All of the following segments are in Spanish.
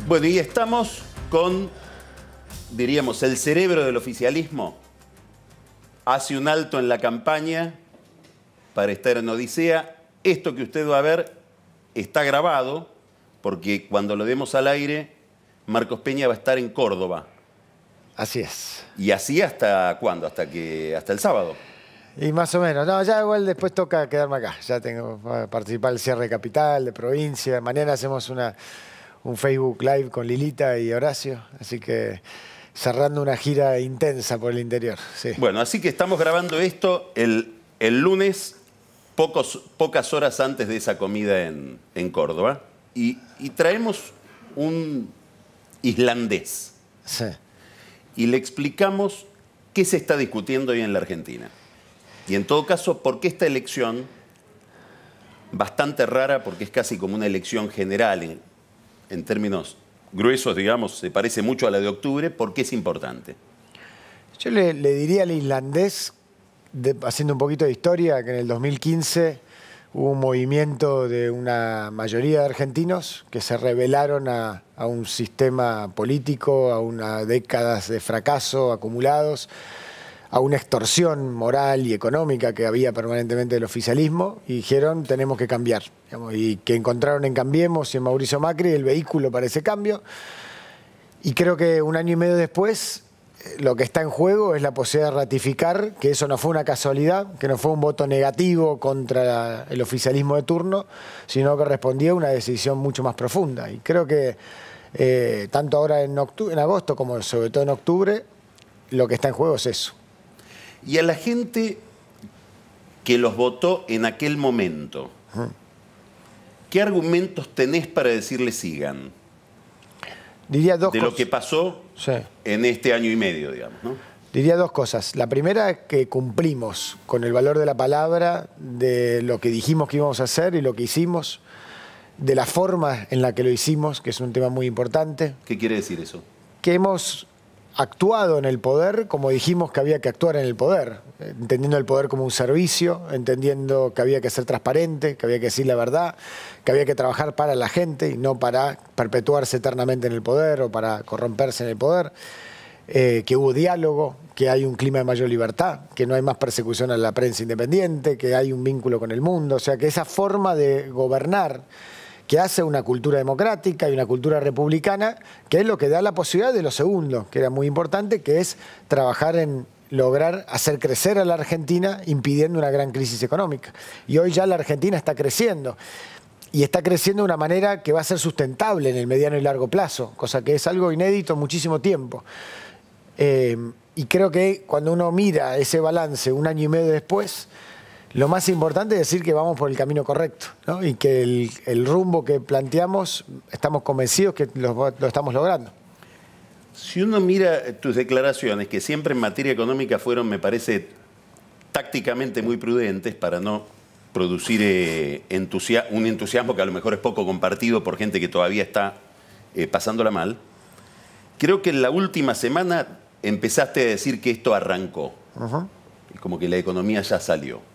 Bueno, y estamos con, diríamos, el cerebro del oficialismo. Hace un alto en la campaña para estar en Odisea. Esto que usted va a ver está grabado, porque cuando lo demos al aire, Marcos Peña va a estar en Córdoba. Así es. ¿Y así hasta cuándo? ¿Hasta el sábado? Y más o menos. No, ya igual después toca quedarme acá. Ya tengo que participar del cierre de capital, de provincia. Mañana hacemos un Facebook Live con Lilita y Horacio. Así que cerrando una gira intensa por el interior. Sí. Bueno, así que estamos grabando esto el lunes, pocas horas antes de esa comida en Córdoba. Y traemos un islandés. Sí. Y le explicamos qué se está discutiendo hoy en la Argentina. Y en todo caso, por qué esta elección, bastante rara, porque es casi como una elección general, en términos gruesos, digamos, se parece mucho a la de octubre, ¿por qué es importante? Yo le diría al islandés, haciendo un poquito de historia, que en el 2015 hubo un movimiento de una mayoría de argentinos que se rebelaron a un sistema político, a unas décadas de fracaso acumulados, a una extorsión moral y económica que había permanentemente del oficialismo, y dijeron tenemos que cambiar, digamos, y que encontraron en Cambiemos y en Mauricio Macri el vehículo para ese cambio. Y creo que un año y medio después lo que está en juego es la posibilidad de ratificar que eso no fue una casualidad, que no fue un voto negativo contra el oficialismo de turno, sino que respondía a una decisión mucho más profunda. Y creo que tanto ahora en agosto como sobre todo en octubre, lo que está en juego es eso. Y a la gente que los votó en aquel momento, ¿qué argumentos tenés para decirle sigan? Diría dos de lo que pasó en este año y medio, digamos, ¿no? Diría dos cosas. La primera es que cumplimos con el valor de la palabra, de lo que dijimos que íbamos a hacer y lo que hicimos, de la forma en la que lo hicimos, que es un tema muy importante. ¿Qué quiere decir eso? Que hemos actuado en el poder como dijimos que había que actuar en el poder, entendiendo el poder como un servicio, entendiendo que había que ser transparente, que había que decir la verdad, que había que trabajar para la gente y no para perpetuarse eternamente en el poder o para corromperse en el poder, que hubo diálogo, que hay un clima de mayor libertad, que no hay más persecución a la prensa independiente, que hay un vínculo con el mundo, o sea que esa forma de gobernar que hace una cultura democrática y una cultura republicana, que es lo que da la posibilidad de lo segundo, que era muy importante, que es trabajar en lograr hacer crecer a la Argentina impidiendo una gran crisis económica. Y hoy ya la Argentina está creciendo. Y está creciendo de una manera que va a ser sustentable en el mediano y largo plazo, cosa que es algo inédito en muchísimo tiempo. Y creo que cuando uno mira ese balance un año y medio después, lo más importante es decir que vamos por el camino correcto, ¿no? Y que el rumbo que planteamos, estamos convencidos que lo estamos logrando. Si uno mira tus declaraciones, que siempre en materia económica fueron, me parece, tácticamente muy prudentes para no producir un entusiasmo que a lo mejor es poco compartido por gente que todavía está pasándola mal, creo que en la última semana empezaste a decir que esto arrancó, como que la economía ya salió.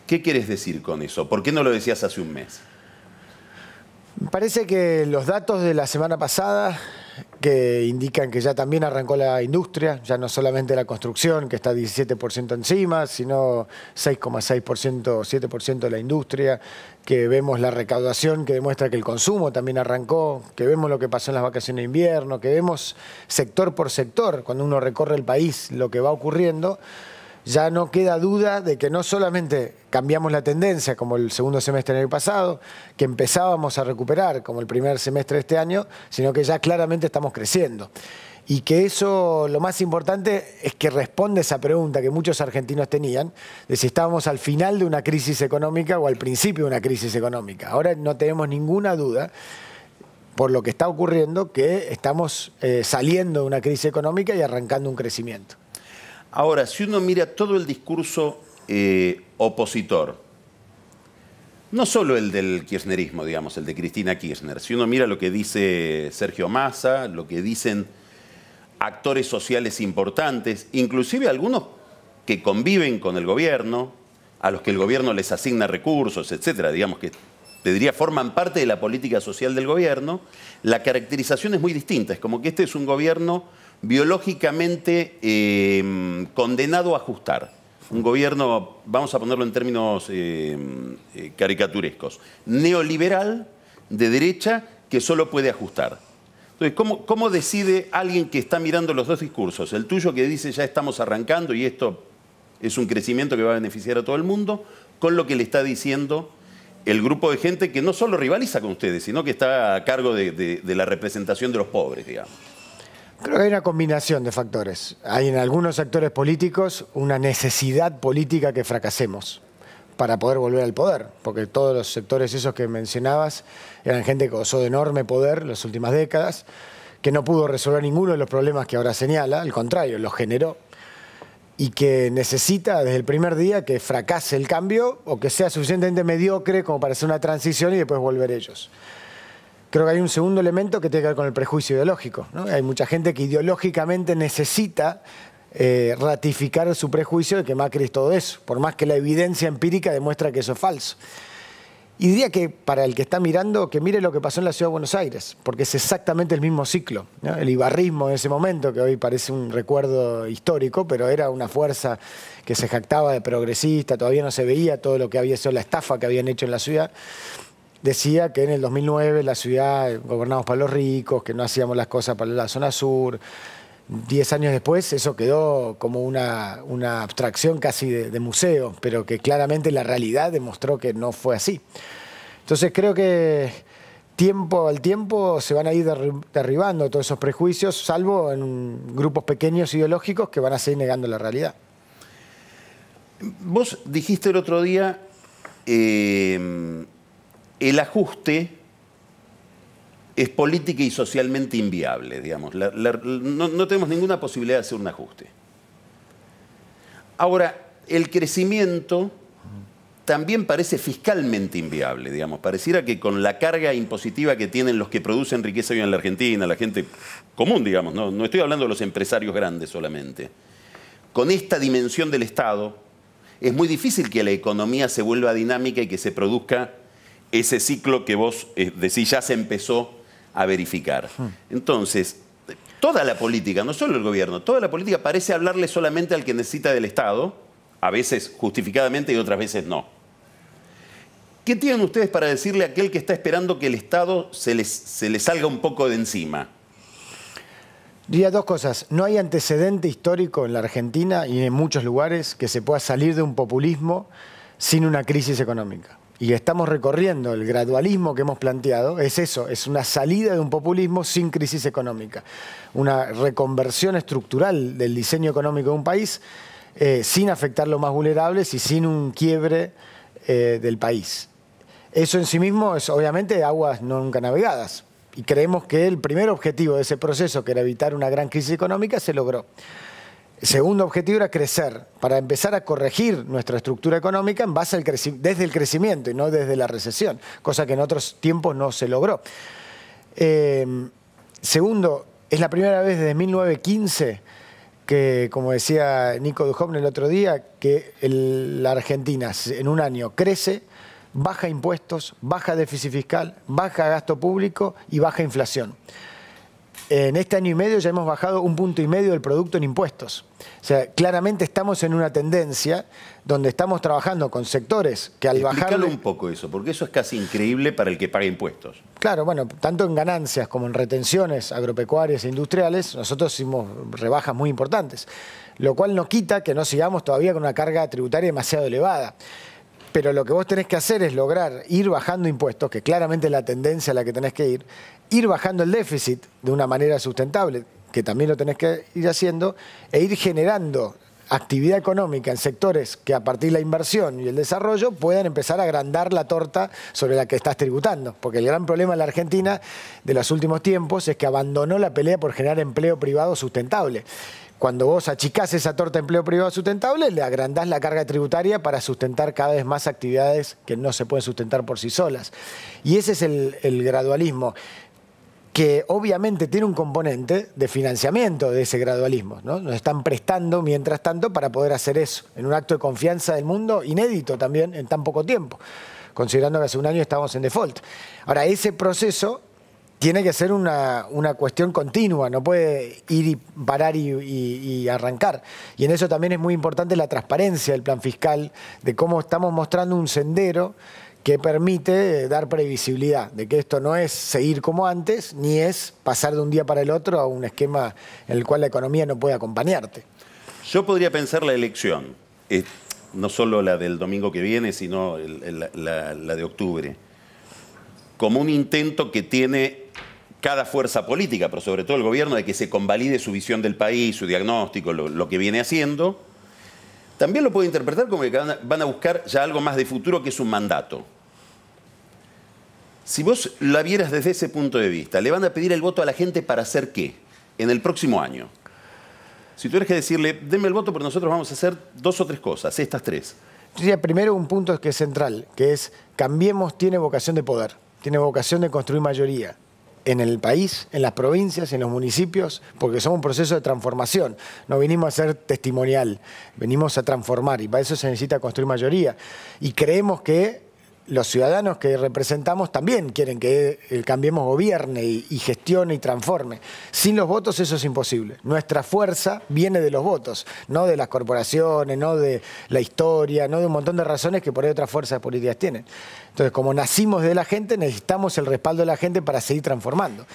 ¿Qué quieres decir con eso? ¿Por qué no lo decías hace un mes? Me parece que los datos de la semana pasada que indican que ya también arrancó la industria, ya no solamente la construcción, que está 17% encima, sino 6,6%, 7% de la industria, que vemos la recaudación que demuestra que el consumo también arrancó, que vemos lo que pasó en las vacaciones de invierno, que vemos sector por sector, cuando uno recorre el país, lo que va ocurriendo. Ya no queda duda de que no solamente cambiamos la tendencia como el segundo semestre del año pasado, que empezábamos a recuperar como el primer semestre de este año, sino que ya claramente estamos creciendo. Y que eso, lo más importante, es que responde esa pregunta que muchos argentinos tenían, de si estábamos al final de una crisis económica o al principio de una crisis económica. Ahora no tenemos ninguna duda, por lo que está ocurriendo, que estamos saliendo de una crisis económica y arrancando un crecimiento. Ahora, si uno mira todo el discurso opositor, no solo el del kirchnerismo, digamos, el de Cristina Kirchner, si uno mira lo que dice Sergio Massa, lo que dicen actores sociales importantes, inclusive algunos que conviven con el gobierno, a los que el gobierno les asigna recursos, etcétera, digamos que te diría, forman parte de la política social del gobierno, la caracterización es muy distinta. Es como que este es un gobierno biológicamente condenado a ajustar. Un gobierno, vamos a ponerlo en términos caricaturescos, neoliberal, de derecha, que solo puede ajustar. Entonces, ¿cómo decide alguien que está mirando los dos discursos? El tuyo que dice ya estamos arrancando y esto es un crecimiento que va a beneficiar a todo el mundo, con lo que le está diciendo el grupo de gente que no solo rivaliza con ustedes, sino que está a cargo de la representación de los pobres, digamos. Creo que hay una combinación de factores. Hay en algunos sectores políticos una necesidad política que fracasemos para poder volver al poder, porque todos los sectores esos que mencionabas eran gente que gozó de enorme poder en las últimas décadas, que no pudo resolver ninguno de los problemas que ahora señala, al contrario, los generó, y que necesita desde el primer día que fracase el cambio o que sea suficientemente mediocre como para hacer una transición y después volver ellos. Creo que hay un segundo elemento que tiene que ver con el prejuicio ideológico, ¿no? Hay mucha gente que ideológicamente necesita ratificar su prejuicio de que Macri es todo eso, por más que la evidencia empírica demuestra que eso es falso. Y diría que para el que está mirando, que mire lo que pasó en la Ciudad de Buenos Aires, porque es exactamente el mismo ciclo, ¿no? El ibarrismo en ese momento, que hoy parece un recuerdo histórico, pero era una fuerza que se jactaba de progresista, todavía no se veía todo lo que había sido la estafa que habían hecho en la ciudad. Decía que en el 2009 la ciudad gobernamos para los ricos, que no hacíamos las cosas para la zona sur. 10 años después eso quedó como una abstracción casi de museo, pero que claramente la realidad demostró que no fue así. Entonces creo que tiempo al tiempo se van a ir derribando todos esos prejuicios, salvo en grupos pequeños ideológicos que van a seguir negando la realidad. Vos dijiste el otro día, el ajuste es política y socialmente inviable, digamos. No tenemos ninguna posibilidad de hacer un ajuste. Ahora, el crecimiento también parece fiscalmente inviable, digamos. Pareciera que con la carga impositiva que tienen los que producen riqueza hoy en la Argentina, la gente común, digamos, no estoy hablando de los empresarios grandes solamente. Con esta dimensión del Estado, es muy difícil que la economía se vuelva dinámica y que se produzca ese ciclo que vos decís ya se empezó a verificar. Entonces, toda la política, no solo el gobierno, toda la política parece hablarle solamente al que necesita del Estado, a veces justificadamente y otras veces no. ¿Qué tienen ustedes para decirle a aquel que está esperando que el Estado se le salga un poco de encima? Diría dos cosas. No hay antecedente histórico en la Argentina y en muchos lugares que se pueda salir de un populismo sin una crisis económica. Y estamos recorriendo el gradualismo que hemos planteado, es eso, es una salida de un populismo sin crisis económica. Una reconversión estructural del diseño económico de un país sin afectar a los más vulnerables y sin un quiebre del país. Eso en sí mismo es obviamente aguas nunca navegadas. Y creemos que el primer objetivo de ese proceso, que era evitar una gran crisis económica, se logró. El segundo objetivo era crecer, para empezar a corregir nuestra estructura económica en base al desde el crecimiento y no desde la recesión, cosa que en otros tiempos no se logró. Segundo, es la primera vez desde 1915 que, como decía Nico Duhovne el otro día, que la Argentina en un año crece, baja impuestos, baja déficit fiscal, baja gasto público y baja inflación. En este año y medio ya hemos bajado 1,5 puntos del producto en impuestos. O sea, claramente estamos en una tendencia donde estamos trabajando con sectores que al bajar... Explícalo un poco eso, porque eso es casi increíble para el que paga impuestos. Claro, bueno, tanto en ganancias como en retenciones agropecuarias e industriales, nosotros hicimos rebajas muy importantes, lo cual no quita que no sigamos todavía con una carga tributaria demasiado elevada. Pero lo que vos tenés que hacer es lograr ir bajando impuestos, que claramente es la tendencia a la que tenés que ir bajando el déficit de una manera sustentable, que también lo tenés que ir haciendo, e ir generando actividad económica en sectores que a partir de la inversión y el desarrollo puedan empezar a agrandar la torta sobre la que estás tributando. Porque el gran problema de la Argentina de los últimos tiempos es que abandonó la pelea por generar empleo privado sustentable. Cuando vos achicás esa torta de empleo privado sustentable, le agrandás la carga tributaria para sustentar cada vez más actividades que no se pueden sustentar por sí solas. Y ese es el gradualismo, que obviamente tiene un componente de financiamiento de ese gradualismo, ¿no? Nos están prestando, mientras tanto, para poder hacer eso, en un acto de confianza del mundo inédito también en tan poco tiempo. considerando que hace un año estábamos en default. Ahora, ese proceso tiene que ser una cuestión continua, no puede ir y parar y arrancar. Y en eso también es muy importante la transparencia del plan fiscal, de cómo estamos mostrando un sendero que permite dar previsibilidad, de que esto no es seguir como antes, ni es pasar de un día para el otro a un esquema en el cual la economía no puede acompañarte. Yo podría pensar la elección, no solo la del domingo que viene, sino la de octubre, como un intento que tiene cada fuerza política, pero sobre todo el gobierno, de que se convalide su visión del país, su diagnóstico, lo que viene haciendo. También lo puedo interpretar como que van a buscar ya algo más de futuro, que es un mandato. Si vos la vieras desde ese punto de vista, le van a pedir el voto a la gente para hacer ¿qué? En el próximo año. Si tuvieras que decirle, denme el voto, pero nosotros vamos a hacer 2 o 3 cosas, estas 3. Yo diría primero un punto que es central, que es Cambiemos tiene vocación de poder, tiene vocación de construir mayoría en el país, en las provincias, en los municipios, porque somos un proceso de transformación. No vinimos a ser testimonial, venimos a transformar y para eso se necesita construir mayoría. Y creemos que los ciudadanos que representamos también quieren que el Cambiemos gobierne y gestione y transforme. Sin los votos eso es imposible. Nuestra fuerza viene de los votos, no de las corporaciones, no de la historia, no de un montón de razones que por ahí otras fuerzas políticas tienen. Entonces, como nacimos de la gente, necesitamos el respaldo de la gente para seguir transformando.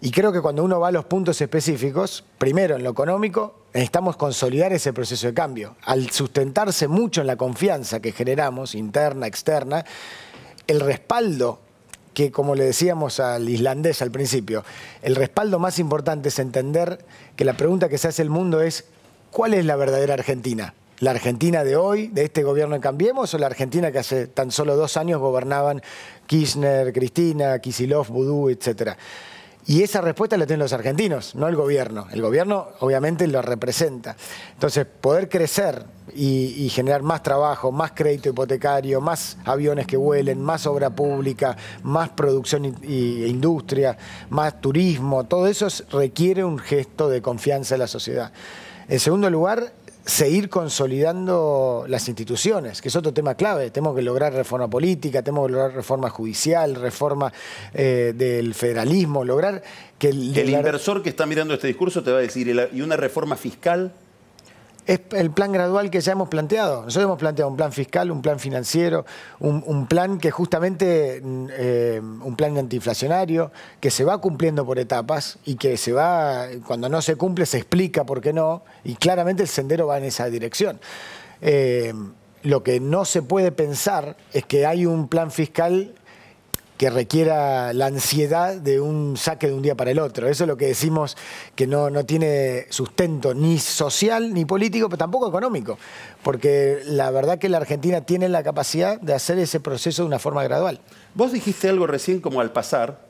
Y creo que cuando uno va a los puntos específicos, primero en lo económico, necesitamos consolidar ese proceso de cambio. Al sustentarse mucho en la confianza que generamos, interna, externa, el respaldo que, como le decíamos al islandés al principio, el respaldo más importante es entender que la pregunta que se hace el mundo es ¿cuál es la verdadera Argentina? ¿La Argentina de hoy, de este gobierno de Cambiemos, o la Argentina que hace tan solo 2 años gobernaban Kirchner, Cristina, Kicillof, Vudú, etcétera? Y esa respuesta la tienen los argentinos, no el gobierno. El gobierno obviamente lo representa. Entonces, poder crecer y generar más trabajo, más crédito hipotecario, más aviones que vuelen, más obra pública, más producción e industria, más turismo, todo eso requiere un gesto de confianza en la sociedad. En segundo lugar, seguir consolidando las instituciones, que es otro tema clave. Tenemos que lograr reforma política, tenemos que lograr reforma judicial, reforma del federalismo, lograr que el inversor que está mirando este discurso te va a decir, ¿y una reforma fiscal? Es el plan gradual que ya hemos planteado. Nosotros hemos planteado un plan fiscal, un plan financiero, un plan que justamente, un plan antiinflacionario, que se va cumpliendo por etapas y que se va, cuando no se cumple se explica por qué no, y claramente el sendero va en esa dirección. Lo que no se puede pensar es que hay un plan fiscal que requiera la ansiedad de un saque de un día para el otro. Eso es lo que decimos que no tiene sustento ni social ni político, pero tampoco económico. Porque la verdad que la Argentina tiene la capacidad de hacer ese proceso de una forma gradual. Vos dijiste algo recién como al pasar.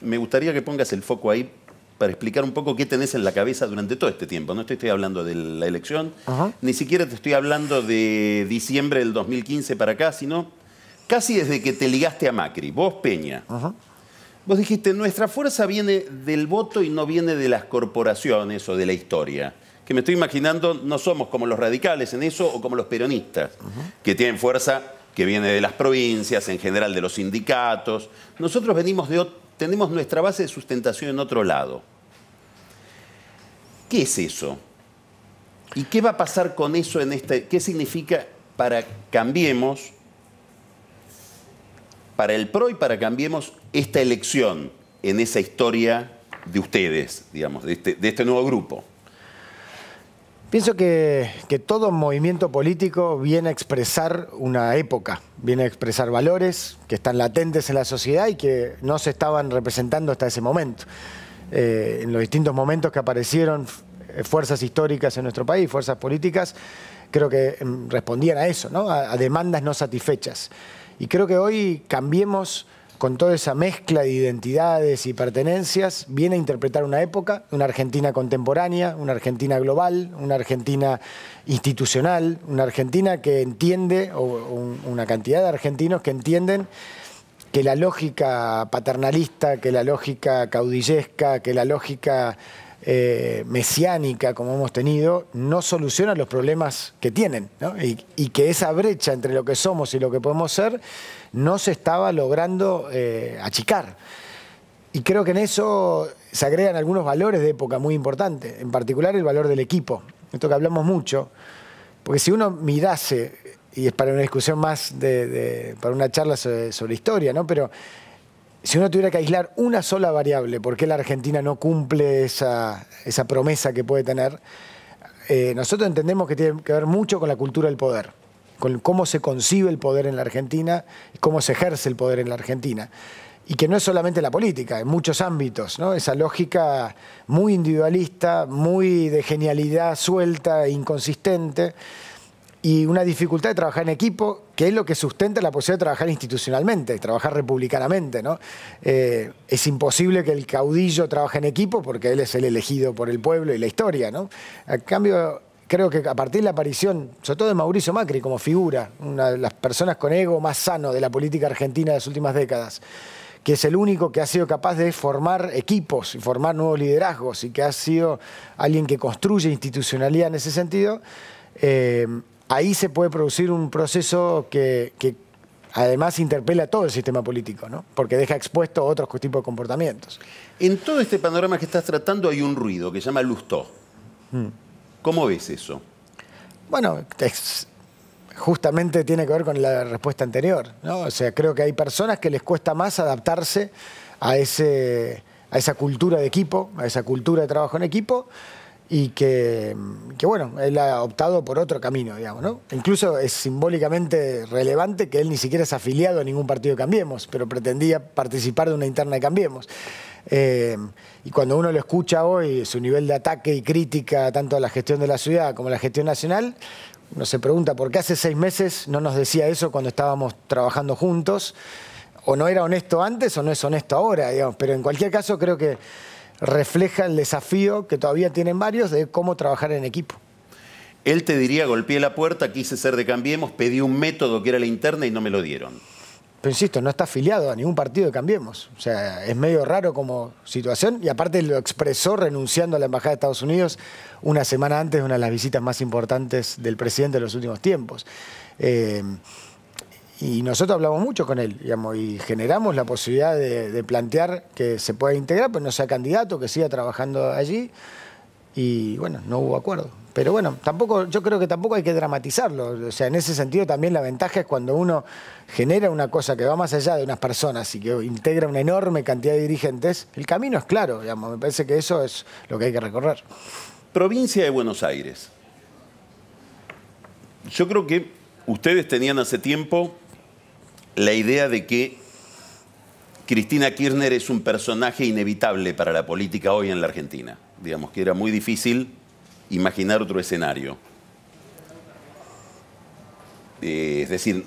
Me gustaría que pongas el foco ahí para explicar un poco qué tenés en la cabeza durante todo este tiempo. No te estoy hablando de la elección, ni siquiera te estoy hablando de diciembre del 2015 para acá, sino casi desde que te ligaste a Macri, vos Peña. Vos dijiste, nuestra fuerza viene del voto y no viene de las corporaciones o de la historia. Que me estoy imaginando, no somos como los radicales en eso o como los peronistas, que tienen fuerza que viene de las provincias, en general de los sindicatos. Nosotros tenemos nuestra base de sustentación en otro lado. ¿Qué es eso? ¿Y qué va a pasar con eso en este? ¿Qué significa para Cambiemos, para el PRO y para Cambiemos, esta elección en esa historia de ustedes, digamos, de este nuevo grupo? Pienso que todo movimiento político viene a expresar una época, viene a expresar valores que están latentes en la sociedad y que no se estaban representando hasta ese momento. En los distintos momentos que aparecieron fuerzas históricas en nuestro país, fuerzas políticas, creo que respondían a eso, ¿no? A demandas no satisfechas. Y creo que hoy Cambiemos, con toda esa mezcla de identidades y pertenencias, viene a interpretar una época, una Argentina contemporánea, una Argentina global, una Argentina institucional, una Argentina que entiende, o una cantidad de argentinos que entienden que la lógica paternalista, que la lógica caudillesca, que la lógica mesiánica como hemos tenido, no soluciona los problemas que tienen, ¿no? Y que esa brecha entre lo que somos y lo que podemos ser no se estaba logrando achicar. Y creo que en eso se agregan algunos valores de época muy importantes, en particular el valor del equipo, esto que hablamos mucho, porque si uno mirase, y es para una discusión más, para una charla sobre historia, ¿no? Pero si uno tuviera que aislar una sola variable, ¿por qué la Argentina no cumple esa promesa que puede tener? Nosotros entendemos que tiene que ver mucho con la cultura del poder, con cómo se concibe el poder en la Argentina y cómo se ejerce el poder en la Argentina. Y que no es solamente la política, en muchos ámbitos, ¿no? Esa lógica muy individualista, muy de genialidad suelta e inconsistente, y una dificultad de trabajar en equipo, que es lo que sustenta la posibilidad de trabajar institucionalmente, trabajar republicanamente, ¿no? Es imposible que el caudillo trabaje en equipo porque él es el elegido por el pueblo y la historia, ¿no? A cambio, creo que a partir de la aparición, sobre todo de Mauricio Macri como figura, una de las personas con ego más sano de la política argentina de las últimas décadas, que es el único que ha sido capaz de formar equipos y formar nuevos liderazgos y que ha sido alguien que construye institucionalidad en ese sentido, ahí se puede producir un proceso que además interpela a todo el sistema político, ¿no? Porque deja expuesto a otros tipos de comportamientos. En todo este panorama que estás tratando hay un ruido que se llama Lustó. ¿Cómo ves eso? Bueno, justamente tiene que ver con la respuesta anterior, ¿no? O sea, creo que hay personas que les cuesta más adaptarse a esa cultura de equipo, a esa cultura de trabajo en equipo, y que bueno, él ha optado por otro camino, digamos, ¿no? Incluso es simbólicamente relevante que él ni siquiera es afiliado a ningún partido de Cambiemos, pero pretendía participar de una interna de Cambiemos. Y cuando uno lo escucha hoy, su nivel de ataque y crítica tanto a la gestión de la ciudad como a la gestión nacional, uno se pregunta por qué hace 6 meses no nos decía eso cuando estábamos trabajando juntos, o no era honesto antes o no es honesto ahora, digamos. Pero en cualquier caso creo que refleja el desafío que todavía tienen varios de cómo trabajar en equipo. Él te diría, golpeé la puerta, quise ser de Cambiemos, pedí un método que era la interna y no me lo dieron. Pero insisto, no está afiliado a ningún partido de Cambiemos. O sea, es medio raro como situación, y aparte lo expresó renunciando a la Embajada de Estados Unidos una semana antes de una de las visitas más importantes del presidente de los últimos tiempos. Y nosotros hablamos mucho con él, digamos, y generamos la posibilidad de plantear que se pueda integrar, pero no sea candidato, que siga trabajando allí. Y bueno, no hubo acuerdo. Pero bueno, yo creo que tampoco hay que dramatizarlo. O sea, en ese sentido también la ventaja es cuando uno genera una cosa que va más allá de unas personas y que integra una enorme cantidad de dirigentes, el camino es claro, digamos. Me parece que eso es lo que hay que recorrer. Provincia de Buenos Aires. Yo creo que ustedes tenían hace tiempo la idea de que Cristina Kirchner es un personaje inevitable para la política hoy en la Argentina. Digamos que era muy difícil imaginar otro escenario. Es decir,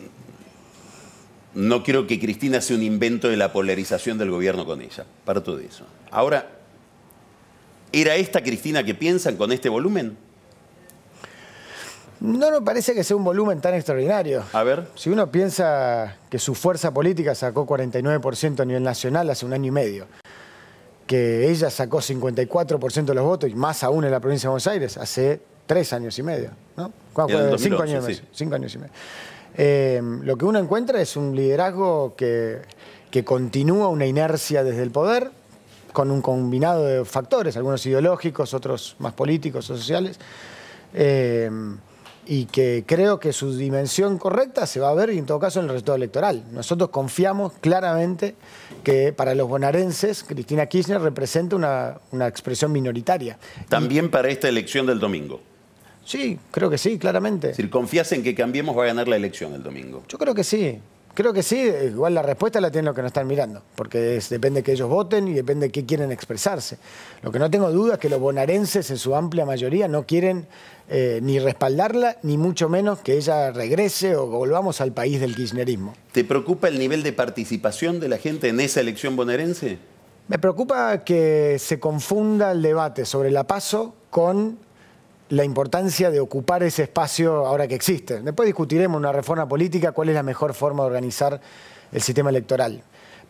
no creo que Cristina sea un invento de la polarización del gobierno con ella. Parto de eso. Ahora, ¿era esta Cristina que piensan con este volumen? No me parece que sea un volumen tan extraordinario. A ver. Si uno piensa que su fuerza política sacó 49% a nivel nacional hace 1 año y medio, que ella sacó 54% de los votos, y más aún en la provincia de Buenos Aires, hace 3 años y medio, ¿no? 5 años y medio. 5 años y medio. Lo que uno encuentra es un liderazgo que continúa una inercia desde el poder, con un combinado de factores, algunos ideológicos, otros más políticos o sociales, y que creo que su dimensión correcta se va a ver, y en todo caso, en el resultado electoral. Nosotros confiamos claramente que para los bonaerenses Cristina Kirchner representa una expresión minoritaria. También para esta elección del domingo. Sí, creo que sí, claramente. Es decir, ¿confías en que Cambiemos va a ganar la elección el domingo? Yo creo que sí. Creo que sí, igual la respuesta la tienen los que nos están mirando, porque depende que ellos voten y depende de qué quieren expresarse. Lo que no tengo duda es que los bonaerenses en su amplia mayoría no quieren ni respaldarla, ni mucho menos que ella regrese o volvamos al país del kirchnerismo. ¿Te preocupa el nivel de participación de la gente en esa elección bonaerense? Me preocupa que se confunda el debate sobre la PASO con la importancia de ocupar ese espacio ahora que existe. Después discutiremos una reforma política, cuál es la mejor forma de organizar el sistema electoral.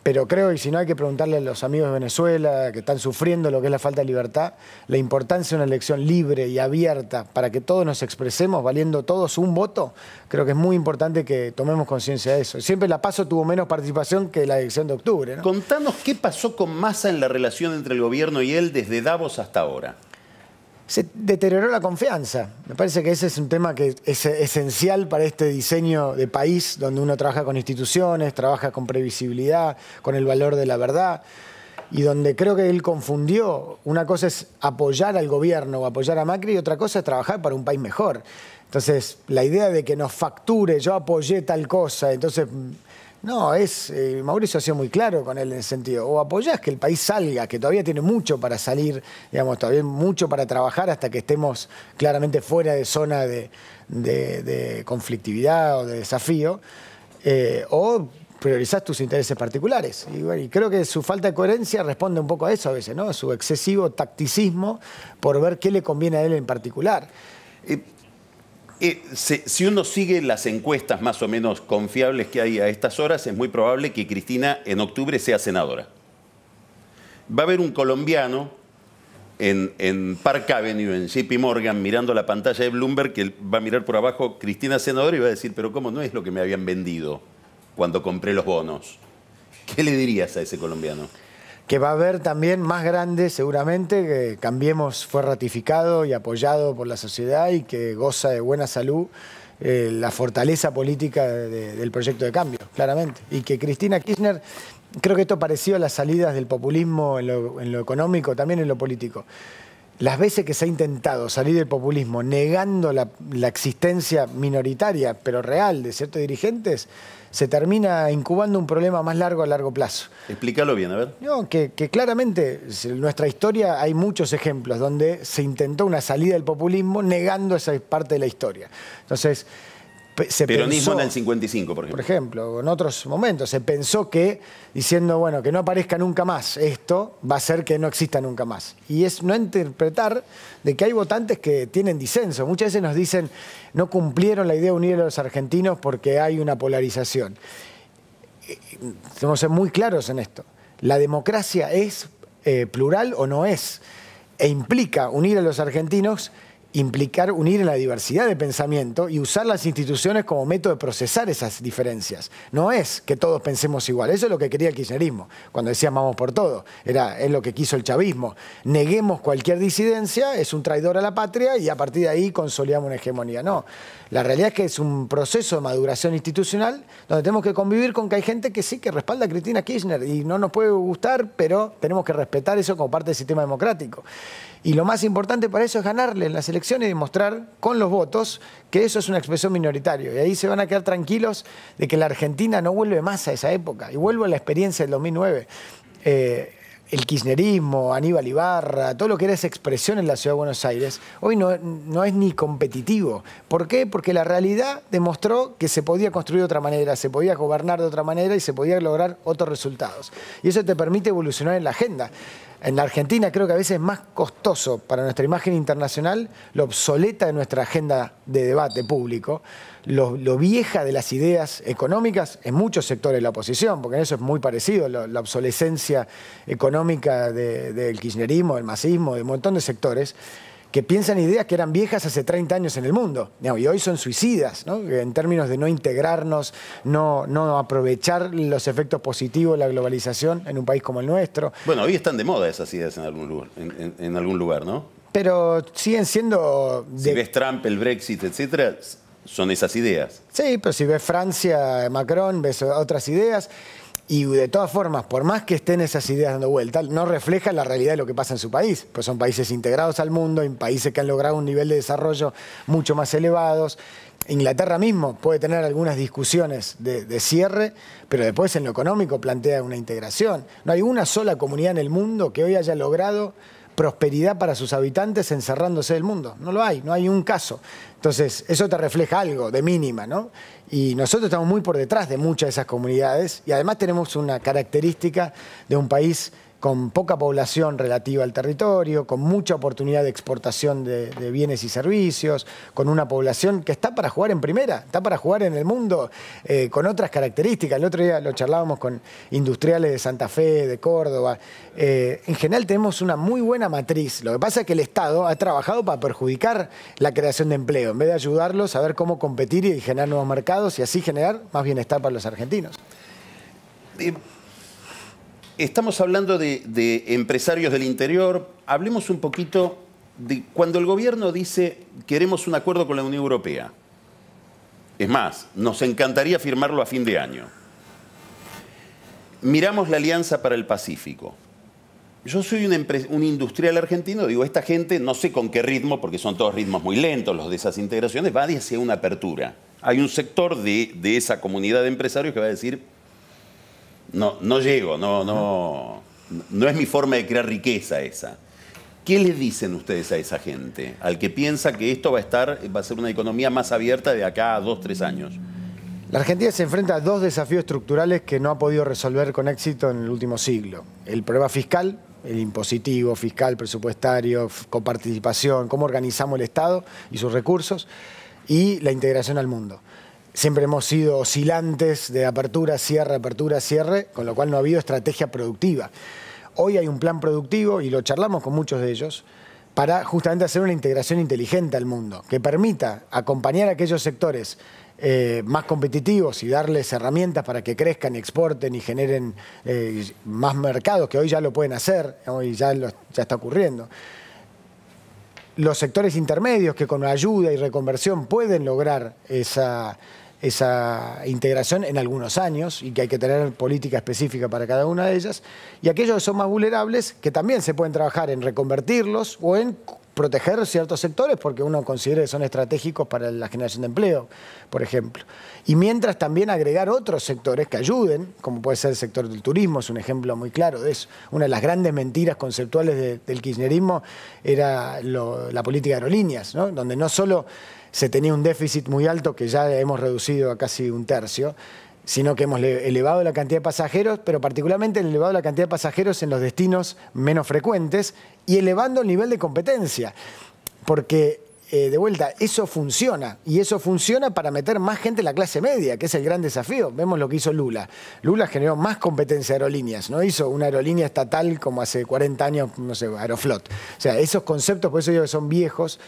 Pero creo, y si no hay que preguntarle a los amigos de Venezuela que están sufriendo lo que es la falta de libertad, la importancia de una elección libre y abierta para que todos nos expresemos, valiendo todos un voto, creo que es muy importante que tomemos conciencia de eso. Siempre la PASO tuvo menos participación que la elección de octubre, ¿no? Contanos qué pasó con Massa en la relación entre el gobierno y él desde Davos hasta ahora. Se deterioró la confianza. Me parece que ese es un tema que es esencial para este diseño de país donde uno trabaja con instituciones, trabaja con previsibilidad, con el valor de la verdad, y donde creo que él confundió. Una cosa es apoyar al gobierno o apoyar a Macri y otra cosa es trabajar para un país mejor. Entonces, la idea de que nos facture, yo apoyé tal cosa, entonces... No, Mauricio ha sido muy claro con él en ese sentido. O apoyás que el país salga, que todavía tiene mucho para salir, digamos, todavía mucho para trabajar hasta que estemos claramente fuera de zona de conflictividad o de desafío, o priorizás tus intereses particulares. Y, bueno, y creo que su falta de coherencia responde un poco a eso a veces, ¿no? Su excesivo tacticismo por ver qué le conviene a él en particular. Si uno sigue las encuestas más o menos confiables que hay a estas horas, es muy probable que Cristina en octubre sea senadora. Va a haber un colombiano en Park Avenue, en JP Morgan, mirando la pantalla de Bloomberg, que va a mirar por abajo Cristina senadora y va a decir, pero ¿cómo no es lo que me habían vendido cuando compré los bonos? ¿Qué le dirías a ese colombiano? Que va a haber también más grande, seguramente, que Cambiemos fue ratificado y apoyado por la sociedad y que goza de buena salud, la fortaleza política del proyecto de cambio, claramente. Y que Cristina Kirchner, creo que esto pareció a las salidas del populismo en lo económico, también en lo político. Las veces que se ha intentado salir del populismo negando la existencia minoritaria, pero real, de ciertos dirigentes, se termina incubando un problema más largo a largo plazo. Explícalo bien, a ver. No, que claramente en nuestra historia hay muchos ejemplos donde se intentó una salida del populismo negando esa parte de la historia. Entonces, peronismo en el 55, por ejemplo. Por ejemplo, en otros momentos se pensó que, diciendo, bueno, que no aparezca nunca más esto, va a ser que no exista nunca más. Y es no interpretar de que hay votantes que tienen disenso. Muchas veces nos dicen, no cumplieron la idea de unir a los argentinos porque hay una polarización. Tenemos que ser muy claros en esto. La democracia es plural o no es. E implica unir a los argentinos, implicar unir en la diversidad de pensamiento y usar las instituciones como método de procesar esas diferencias. No es que todos pensemos igual. Eso es lo que quería el kirchnerismo, cuando decía vamos por todo. Es lo que quiso el chavismo. Neguemos cualquier disidencia, es un traidor a la patria y a partir de ahí consolidamos una hegemonía. No, la realidad es que es un proceso de maduración institucional donde tenemos que convivir con que hay gente que sí, que respalda a Cristina Kirchner y no nos puede gustar, pero tenemos que respetar eso como parte del sistema democrático. Y lo más importante para eso es ganarle en las elecciones y demostrar con los votos que eso es una expresión minoritaria. Y ahí se van a quedar tranquilos de que la Argentina no vuelve más a esa época. Y vuelvo a la experiencia del 2009. El kirchnerismo, Aníbal Ibarra, todo lo que era esa expresión en la Ciudad de Buenos Aires, hoy no es ni competitivo. ¿Por qué? Porque la realidad demostró que se podía construir de otra manera, se podía gobernar de otra manera y se podía lograr otros resultados. Y eso te permite evolucionar en la agenda. En la Argentina creo que a veces es más costoso para nuestra imagen internacional lo obsoleta de nuestra agenda de debate público, lo vieja de las ideas económicas en muchos sectores de la oposición, porque en eso es muy parecido, la obsolescencia económica del kirchnerismo, del masismo, de un montón de sectores, que piensan ideas que eran viejas hace 30 años en el mundo, y hoy son suicidas, ¿no? En términos de no integrarnos, no aprovechar los efectos positivos de la globalización en un país como el nuestro. Bueno, hoy están de moda esas ideas en algún lugar, ¿no? Pero siguen siendo... Si ves Trump, el Brexit, etcétera, son esas ideas. Sí, pero si ves Francia, Macron, ves otras ideas. Y de todas formas, por más que estén esas ideas dando vuelta, no refleja la realidad de lo que pasa en su país. Pues son países integrados al mundo, en países que han logrado un nivel de desarrollo mucho más elevados. Inglaterra mismo puede tener algunas discusiones de cierre, pero después en lo económico plantea una integración. No hay una sola comunidad en el mundo que hoy haya logrado prosperidad para sus habitantes encerrándose del mundo. No lo hay, no hay un caso. Entonces, eso te refleja algo de mínima, ¿no? Y nosotros estamos muy por detrás de muchas de esas comunidades y además tenemos una característica de un país con poca población relativa al territorio, con mucha oportunidad de exportación de bienes y servicios, con una población que está para jugar en primera, está para jugar en el mundo con otras características. El otro día lo charlábamos con industriales de Santa Fe, de Córdoba. En general tenemos una muy buena matriz. Lo que pasa es que el Estado ha trabajado para perjudicar la creación de empleo, en vez de ayudarlos a ver cómo competir y generar nuevos mercados y así generar más bienestar para los argentinos. Estamos hablando de empresarios del interior. Hablemos un poquito de cuando el gobierno dice queremos un acuerdo con la Unión Europea. Es más, nos encantaría firmarlo a fin de año. Miramos la Alianza para el Pacífico. Yo soy un industrial argentino, digo, esta gente, no sé con qué ritmo, porque son todos ritmos muy lentos los de esas integraciones, va hacia una apertura. Hay un sector de esa comunidad de empresarios que va a decir, no llego, no es mi forma de crear riqueza esa. ¿Qué le dicen ustedes a esa gente? Al que piensa que esto va a ser una economía más abierta de acá a 2, 3 años. La Argentina se enfrenta a dos desafíos estructurales que no ha podido resolver con éxito en el último siglo. El problema fiscal, el impositivo, fiscal, presupuestario, con participación, cómo organizamos el Estado y sus recursos, y la integración al mundo. Siempre hemos sido oscilantes de apertura, cierre, con lo cual no ha habido estrategia productiva. Hoy hay un plan productivo, y lo charlamos con muchos de ellos, para justamente hacer una integración inteligente al mundo, que permita acompañar a aquellos sectores más competitivos y darles herramientas para que crezcan, exporten y generen más mercados, que hoy ya lo pueden hacer, hoy ya está ocurriendo. Los sectores intermedios que con ayuda y reconversión pueden lograr esa integración en algunos años y que hay que tener política específica para cada una de ellas, y aquellos que son más vulnerables, que también se pueden trabajar en reconvertirlos o en proteger ciertos sectores porque uno considera que son estratégicos para la generación de empleo, por ejemplo. Y mientras también agregar otros sectores que ayuden, como puede ser el sector del turismo, es un ejemplo muy claro de eso. Una de las grandes mentiras conceptuales del kirchnerismo era la política de aerolíneas, ¿no? Donde no solo se tenía un déficit muy alto, que ya hemos reducido a casi un tercio, sino que hemos elevado la cantidad de pasajeros, pero particularmente elevado la cantidad de pasajeros en los destinos menos frecuentes y elevando el nivel de competencia. Porque, de vuelta, eso funciona. Y eso funciona para meter más gente en la clase media, que es el gran desafío. Vemos lo que hizo Lula. Lula generó más competencia de aerolíneas. No hizo una aerolínea estatal como hace 40 años, no sé, Aeroflot. O sea, esos conceptos, por eso digo que son viejos.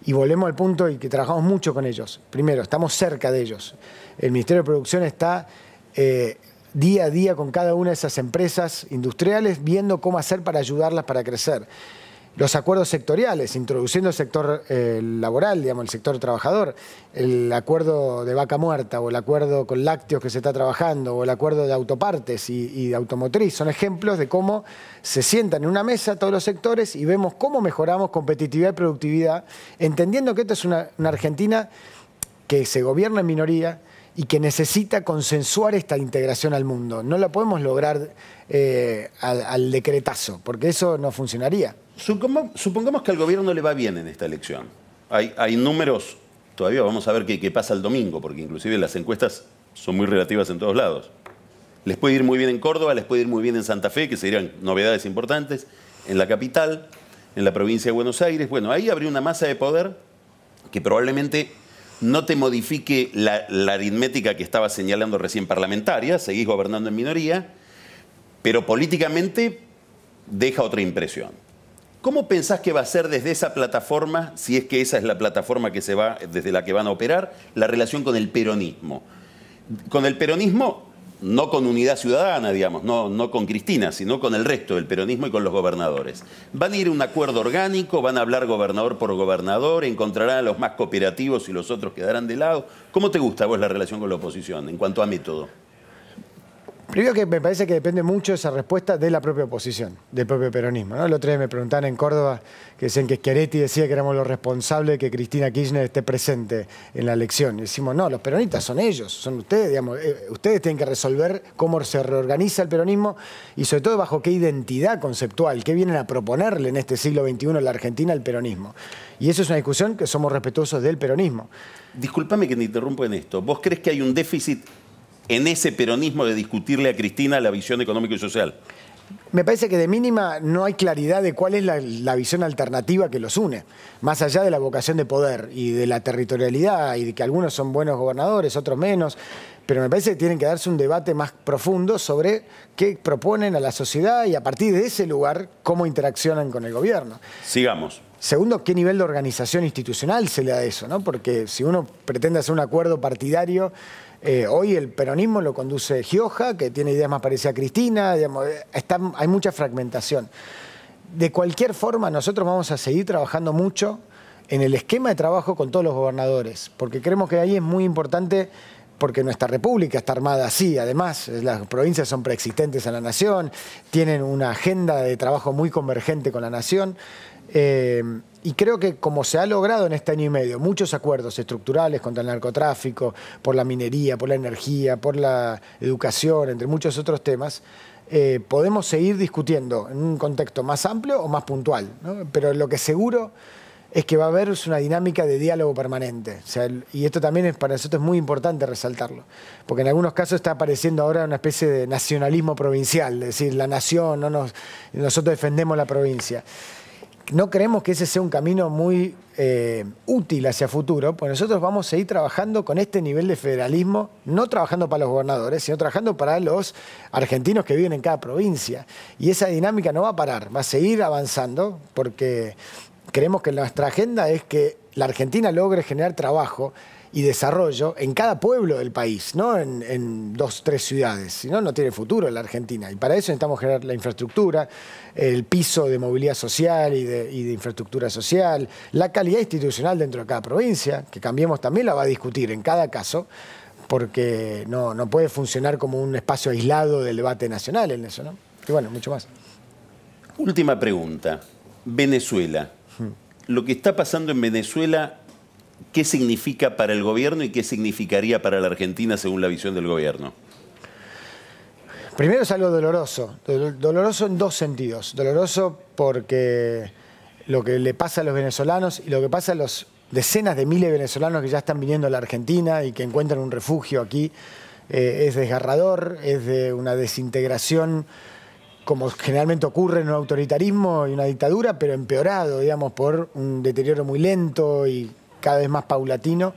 Y volvemos al punto y que trabajamos mucho con ellos. Primero, estamos cerca de ellos. El Ministerio de Producción está día a día con cada una de esas empresas industriales viendo cómo hacer para ayudarlas para crecer. Los acuerdos sectoriales, introduciendo el sector laboral, digamos, el sector trabajador, el acuerdo de vaca muerta o el acuerdo con lácteos que se está trabajando o el acuerdo de autopartes y de automotriz, son ejemplos de cómo se sientan en una mesa todos los sectores y vemos cómo mejoramos competitividad y productividad, entendiendo que esta es una Argentina que se gobierna en minoría y que necesita consensuar esta integración al mundo. No la podemos lograr al decretazo, porque eso no funcionaría. Supongamos que al gobierno le va bien en esta elección. Hay números, todavía vamos a ver qué pasa el domingo, porque inclusive las encuestas son muy relativas en todos lados. Les puede ir muy bien en Córdoba, les puede ir muy bien en Santa Fe, que serían novedades importantes, en la capital, en la provincia de Buenos Aires. Bueno, ahí habría una masa de poder que probablemente no te modifique la aritmética que estaba señalando recién parlamentaria, seguís gobernando en minoría, pero políticamente deja otra impresión. ¿Cómo pensás que va a ser desde esa plataforma, si es que esa es la plataforma que desde la que van a operar, la relación con el peronismo? Con el peronismo, no con Unidad Ciudadana, digamos, no con Cristina, sino con el resto del peronismo y con los gobernadores. ¿Van a ir a un acuerdo orgánico? ¿Van a hablar gobernador por gobernador? ¿Encontrarán a los más cooperativos y los otros quedarán de lado? ¿Cómo te gusta a vos la relación con la oposición en cuanto a método? Primero que me parece que depende mucho esa respuesta de la propia oposición, del propio peronismo, ¿no? El otro día me preguntaban en Córdoba que decían que Schiaretti decía que éramos los responsables de que Cristina Kirchner esté presente en la elección. Y decimos, no, los peronistas son ellos, son ustedes, digamos, ustedes tienen que resolver cómo se reorganiza el peronismo y sobre todo bajo qué identidad conceptual, qué vienen a proponerle en este siglo XXI a la Argentina al peronismo. Y eso es una discusión que somos respetuosos del peronismo. Discúlpame que te interrumpo en esto. ¿Vos crees que hay un déficit en ese peronismo de discutirle a Cristina la visión económica y social? Me parece que de mínima no hay claridad de cuál es la visión alternativa que los une, más allá de la vocación de poder y de la territorialidad y de que algunos son buenos gobernadores, otros menos, pero me parece que tienen que darse un debate más profundo sobre qué proponen a la sociedad y a partir de ese lugar cómo interaccionan con el gobierno. Sigamos. Segundo, ¿qué nivel de organización institucional se le da a eso, ¿no? Porque si uno pretende hacer un acuerdo partidario, hoy el peronismo lo conduce Gioja, que tiene ideas más parecidas a Cristina, digamos, hay mucha fragmentación. De cualquier forma, nosotros vamos a seguir trabajando mucho en el esquema de trabajo con todos los gobernadores, porque creemos que ahí es muy importante, porque nuestra república está armada así, además las provincias son preexistentes a la nación, tienen una agenda de trabajo muy convergente con la nación. Y creo que como se ha logrado en este año y medio muchos acuerdos estructurales contra el narcotráfico, por la minería, por la energía, por la educación, entre muchos otros temas, podemos seguir discutiendo en un contexto más amplio o más puntual, ¿no? Pero lo que seguro es que va a haber una dinámica de diálogo permanente. O sea, y esto también para nosotros es muy importante resaltarlo, porque en algunos casos está apareciendo ahora una especie de nacionalismo provincial, es decir, la nación, nosotros defendemos la provincia. No creemos que ese sea un camino muy útil hacia futuro, pues nosotros vamos a seguir trabajando con este nivel de federalismo, no trabajando para los gobernadores, sino trabajando para los argentinos que viven en cada provincia. Y esa dinámica no va a parar, va a seguir avanzando, porque creemos que nuestra agenda es que la Argentina logre generar trabajo y desarrollo en cada pueblo del país, no en 2 o 3 ciudades, si no, no tiene futuro la Argentina. Y para eso necesitamos generar la infraestructura, el piso de movilidad social y de infraestructura social, la calidad institucional dentro de cada provincia, que Cambiemos también la va a discutir en cada caso, porque no puede funcionar como un espacio aislado del debate nacional en eso, ¿no? Y bueno, mucho más. Última pregunta. Venezuela. Lo que está pasando en Venezuela, ¿qué significa para el gobierno y qué significaría para la Argentina según la visión del gobierno? Primero es algo doloroso. Doloroso en 2 sentidos. Doloroso porque lo que le pasa a los venezolanos y lo que pasa a los decenas de miles de venezolanos que ya están viniendo a la Argentina y que encuentran un refugio aquí, es desgarrador, es de una desintegración como generalmente ocurre en un autoritarismo y una dictadura, pero empeorado, digamos, por un deterioro muy lento y cada vez más paulatino,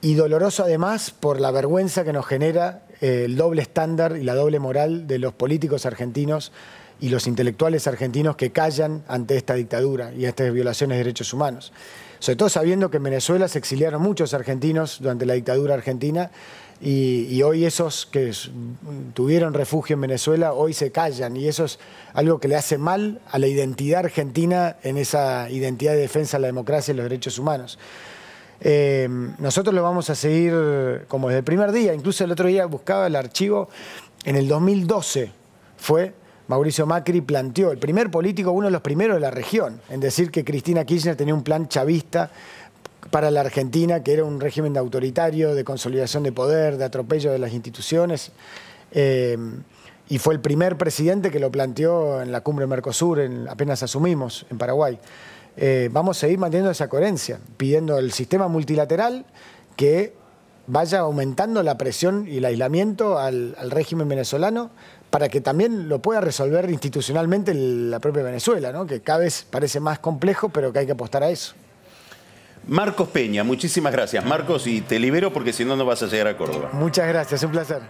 y doloroso además por la vergüenza que nos genera el doble estándar y la doble moral de los políticos argentinos y los intelectuales argentinos que callan ante esta dictadura y estas violaciones de derechos humanos. Sobre todo sabiendo que en Venezuela se exiliaron muchos argentinos durante la dictadura argentina y hoy esos que tuvieron refugio en Venezuela hoy se callan, y eso es algo que le hace mal a la identidad argentina en esa identidad de defensa de la democracia y los derechos humanos. Nosotros lo vamos a seguir como desde el primer día. Incluso el otro día buscaba el archivo, en el 2012 fue Mauricio Macri planteó, el primer político, uno de los primeros de la región, en decir que Cristina Kirchner tenía un plan chavista para la Argentina, que era un régimen de autoritario, de consolidación de poder, de atropello de las instituciones. Y fue el primer presidente que lo planteó en la cumbre Mercosur, apenas asumimos, en Paraguay. Vamos a seguir manteniendo esa coherencia, pidiendo al sistema multilateral que vaya aumentando la presión y el aislamiento al régimen venezolano para que también lo pueda resolver institucionalmente la propia Venezuela, ¿no? Que cada vez parece más complejo, pero que hay que apostar a eso. Marcos Peña, muchísimas gracias. Marcos, y te libero porque si no, no vas a llegar a Córdoba. Muchas gracias, un placer.